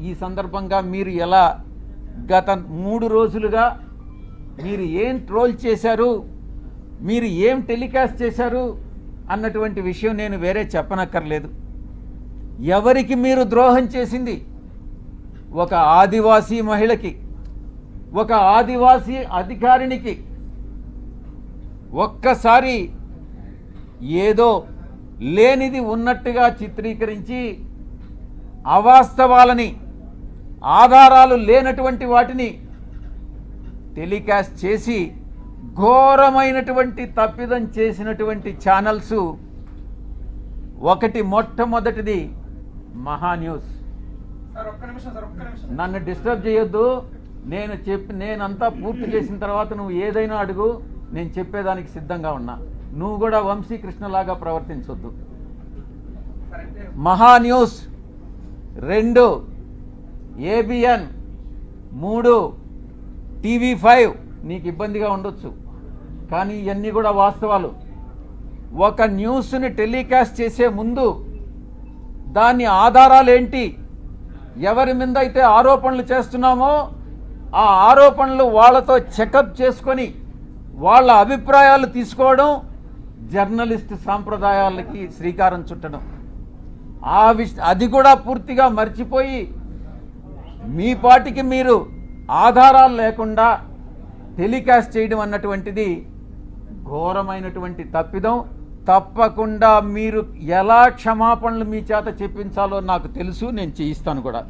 ఈ సందర్భంగా మీరు ఎలా గత 3 రోజులుగా మీరు ఏం ట్రోల్ చేశారు, మీరు ఏం టెలికాస్ట్ చేశారు అన్నటువంటి విషయం నేను వేరే చెప్పనక్కర్లేదు. ఎవరికి మీరు ద్రోహం చేసింది? ఒక ఆదివాసీ మహిళకి, ఒక ఆదివాసీ అధికారినికి ఒక్కసారి ఏదో లేనిది ఉన్నట్టుగా చిత్రీకరించి అవాస్తవాలని, ఆధారాలు లేనటువంటి వాటిని టెలికాస్ట్ చేసి ఘోరమైనటువంటి తప్పిదం చేసినటువంటి ఛానల్స్ మొట్టమొదటిది మహా న్యూస్. నన్ను డిస్టర్బ్ చేయొద్దు. నేనంతా పూర్తి చేసిన తర్వాత నువ్వు ఏదైనా అడుగు, నేను చెప్పేదానికి సిద్ధంగా ఉన్నా. నువ్వు కూడా వంశీకృష్ణలాగా ప్రవర్తించొద్దు. మహా న్యూస్ 2, ABN 3, TV5 నీకు ఇబ్బందిగా ఉండొచ్చు, కానీ ఇవన్నీ కూడా వాస్తవాలు. ఒక న్యూస్ని టెలికాస్ట్ చేసే ముందు దాని ఆధారాలు ఏంటి, ఎవరి మీద అయితే ఆరోపణలు చేస్తున్నామో ఆ ఆరోపణలు వాళ్ళతో చెకప్ చేసుకొని వాళ్ళ అభిప్రాయాలు తీసుకోవడం జర్నలిస్ట్ సాంప్రదాయాలకి శ్రీకారం చుట్టడం. అది కూడా పూర్తిగా మర్చిపోయి మీ పాటికి మీరు ఆధారాలు లేకుండా టెలికాస్ట్ చేయడం అన్నటువంటిది ఘోరమైనటువంటి తప్పిదం. తప్పకుండా మీరు ఎలా క్షమాపణలు మీ చేత చెప్పించాలో నాకు తెలుసు, నేను చేయిస్తాను కూడా.